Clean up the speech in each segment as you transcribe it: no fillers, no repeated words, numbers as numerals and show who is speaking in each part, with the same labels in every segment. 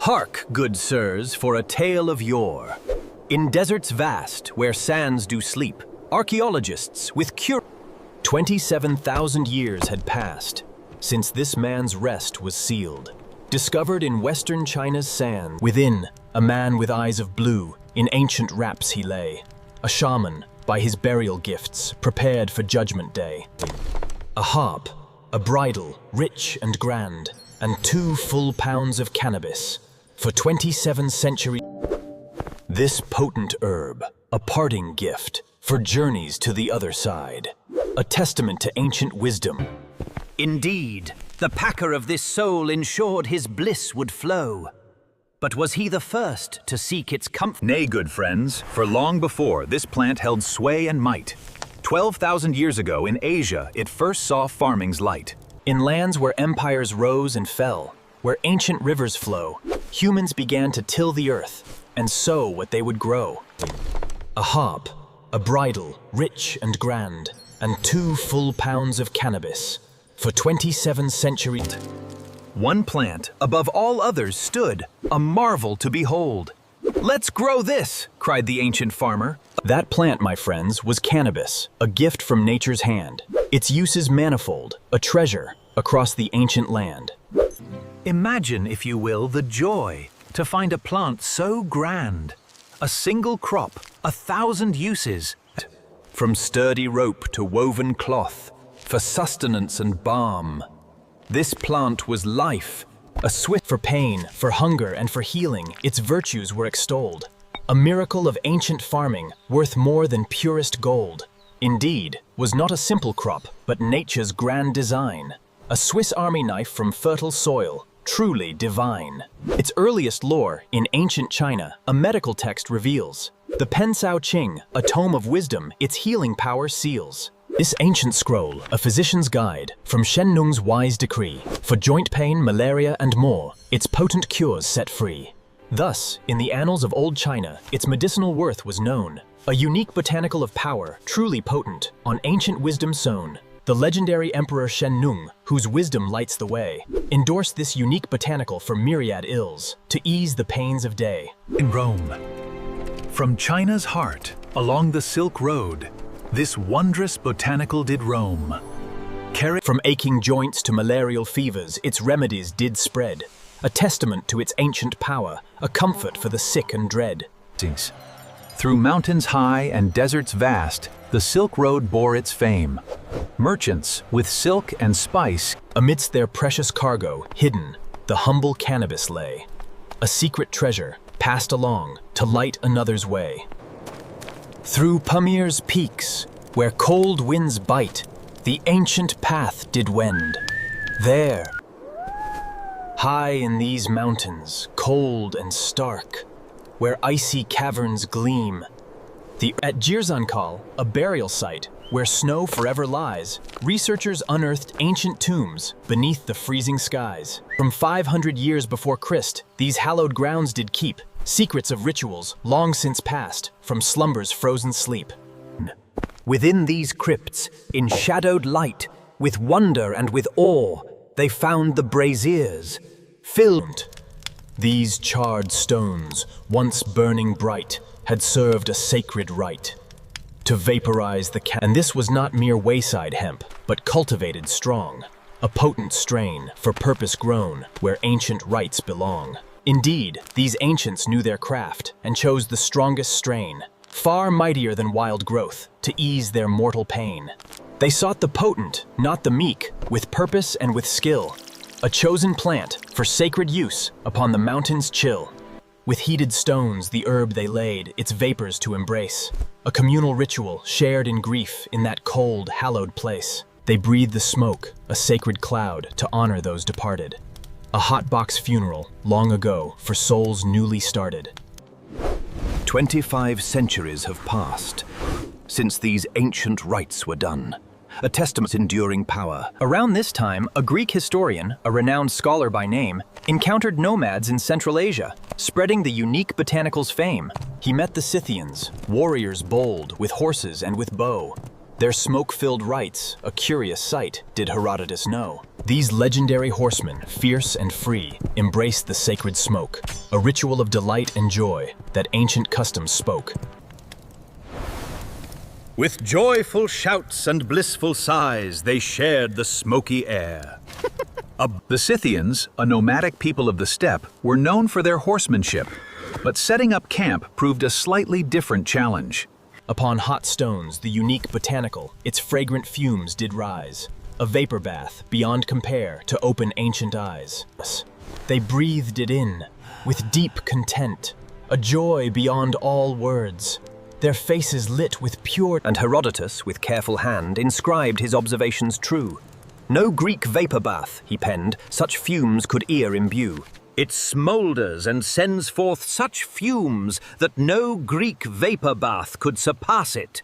Speaker 1: Hark, good sirs, for a tale of yore. In deserts vast, where sands do sleep, archaeologists with 27,000 years had passed since this man's rest was sealed. Discovered in western China's sand, within, a man with eyes of blue, in ancient wraps he lay. A shaman, by his burial gifts, prepared for Judgment Day. A harp, a bridle, rich and grand, and 2 full pounds of cannabis. For 27 centuries, this potent herb, a parting gift for journeys to the other side, a testament to ancient wisdom.
Speaker 2: Indeed, the packer of this soul ensured his bliss would flow. But was he the first to seek its comfort?
Speaker 3: Nay, good friends, for long before this plant held sway and might. 12,000 years ago in Asia, it first saw farming's light.
Speaker 1: In lands where empires rose and fell, where ancient rivers flow, humans began to till the earth and sow what they would grow. A harp, a bridle, rich and grand, and 2 full pounds of cannabis. For 27 centuries,
Speaker 3: One plant above all others stood, a marvel to behold. "Let's grow this," cried the ancient farmer.
Speaker 1: that plant, my friends, was cannabis, a gift from nature's hand. Its uses manifold, a treasure across the ancient land.
Speaker 3: Imagine, if you will, the joy to find a plant so grand. A single crop, 1,000 uses. From sturdy rope to woven cloth, for sustenance and balm. This plant was life, a swift
Speaker 1: For pain, for hunger, and for healing, its virtues were extolled. A miracle of ancient farming, worth more than purest gold. Indeed, was not a simple crop, but nature's grand design. A Swiss Army knife from fertile soil, truly divine. Its earliest lore, in ancient China, a medical text reveals. The Pen Sao Ching, a tome of wisdom, its healing power seals. This ancient scroll, a physician's guide, from Shen Nung's wise decree, for joint pain, malaria, and more, its potent cures set free. Thus, in the annals of old China, its medicinal worth was known. A unique botanical of power, truly potent, on ancient wisdom sown. The legendary Emperor Shen Nung, whose wisdom lights the way, endorsed this unique botanical for myriad ills, to ease the pains of day.
Speaker 3: in Rome. From China's heart, along the Silk Road, this wondrous botanical did roam.
Speaker 1: From aching joints to malarial fevers, its remedies did spread. A testament to its ancient power, a comfort for the sick and dread.
Speaker 3: Through mountains high and deserts vast, the Silk Road bore its fame. Merchants with silk and spice,
Speaker 1: Amidst their precious cargo, hidden, the humble cannabis lay. A secret treasure, passed along to light another's way. Through Pamir's peaks, where cold winds bite, the ancient path did wend. There, high in these mountains, cold and stark, where icy caverns gleam, at Jirzankal, a burial site where snow forever lies, researchers unearthed ancient tombs beneath the freezing skies. From 500 years before Christ, these hallowed grounds did keep secrets of rituals long since past from slumber's frozen sleep.
Speaker 2: Within these crypts, in shadowed light, with wonder and with awe, they found the braziers, filled.
Speaker 1: These charred stones, once burning bright, had served a sacred rite to vaporize the and this was not mere wayside hemp, but cultivated strong, a potent strain for purpose grown where ancient rites belong. Indeed, these ancients knew their craft and chose the strongest strain, far mightier than wild growth, to ease their mortal pain. They sought the potent, not the meek, with purpose and with skill, a chosen plant for sacred use upon the mountains chill. With heated stones the herb they laid, its vapors to embrace, a communal ritual shared in grief in that cold, hallowed place. They breathed the smoke, a sacred cloud, to honor those departed. A hotbox funeral, long ago, for souls newly started.
Speaker 3: 25 centuries have passed since these ancient rites were done. A testament to enduring power.
Speaker 1: Around this time, a Greek historian, a renowned scholar by name, encountered nomads in Central Asia, spreading the unique botanical's fame. He met the Scythians, warriors bold, with horses and with bow. Their smoke-filled rites, a curious sight, did Herodotus know. These legendary horsemen, fierce and free, embraced the sacred smoke, a ritual of delight and joy that ancient customs spoke.
Speaker 3: With joyful shouts and blissful sighs, they shared the smoky air. The Scythians, a nomadic people of the steppe, were known for their horsemanship, but setting up camp proved a slightly different challenge.
Speaker 1: Upon hot stones, the unique botanical, its fragrant fumes did rise, a vapor bath beyond compare to open ancient eyes. They breathed it in, with deep content, a joy beyond all words. Their faces lit with pure...
Speaker 2: And Herodotus, with careful hand, inscribed his observations true. No Greek vapor bath, he penned, such fumes could ear imbue. It smoulders and sends forth such fumes that no Greek vapor bath could surpass it.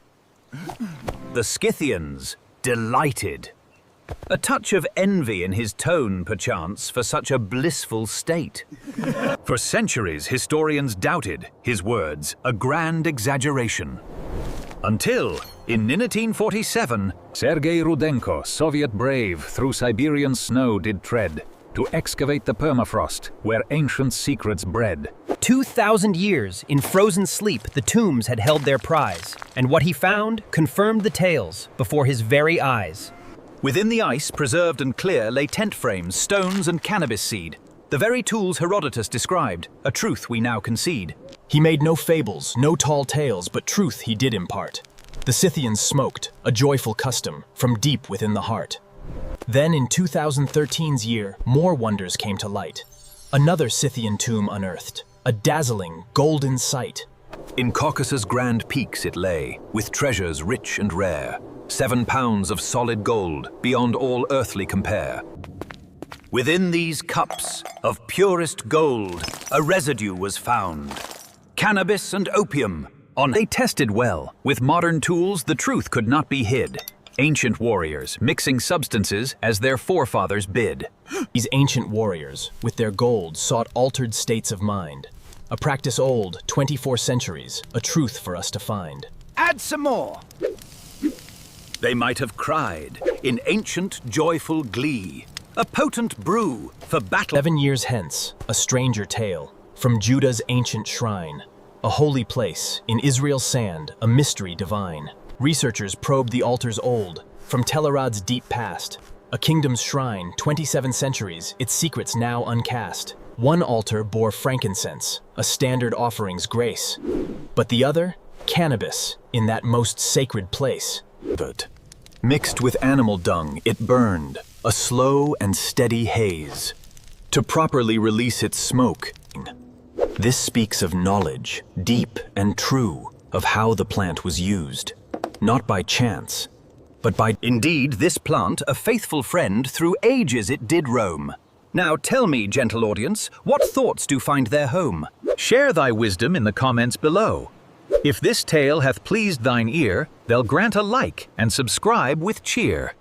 Speaker 2: The Scythians, delighted. A touch of envy in his tone, perchance, for such a blissful state.
Speaker 3: For centuries, historians doubted his words, a grand exaggeration. Until, in 1947,
Speaker 4: Sergei Rudenko, Soviet brave, through Siberian snow did tread, to excavate the permafrost, where ancient secrets bred.
Speaker 2: 2,000 years, in frozen sleep, the tombs had held their prize, and what he found confirmed the tales before his very eyes.
Speaker 3: within the ice, preserved and clear, lay tent frames, stones and cannabis seed. The very tools Herodotus described, a truth we now concede.
Speaker 1: He made no fables, no tall tales, but truth he did impart. The Scythians smoked, a joyful custom, from deep within the heart. Then in 2013's year, more wonders came to light. Another Scythian tomb unearthed, a dazzling, golden sight.
Speaker 3: In Caucasus' grand peaks it lay, with treasures rich and rare, 7 pounds of solid gold, beyond all earthly compare. Within these cups of purest gold, a residue was found. Cannabis and opium, they tested well. With modern tools, the truth could not be hid. Ancient warriors, mixing substances as their forefathers bid.
Speaker 1: These ancient warriors, with their gold, sought altered states of mind. A practice old, 24 centuries, a truth for us to find.
Speaker 2: Add some more!
Speaker 3: They might have cried in ancient joyful glee. A potent brew for battle.
Speaker 1: 7 years hence, a stranger tale, from Judah's ancient shrine. A holy place, in Israel's sand, a mystery divine. Researchers probed the altars old, from Telerad's deep past. A kingdom's shrine, 27 centuries, its secrets now uncast. One altar bore frankincense, a standard offering's grace. But the other, cannabis, in that most sacred place.
Speaker 3: But mixed with animal dung, it burned, a slow and steady haze, to properly release its smoke. This speaks of knowledge, deep and true, of how the plant was used. Not by chance, but by... Indeed, this plant, a faithful friend, through ages it did roam. Now tell me, gentle audience, what thoughts do find their home? Share thy wisdom in the comments below. If this tale hath pleased thine ear, they'll grant a like and subscribe with cheer.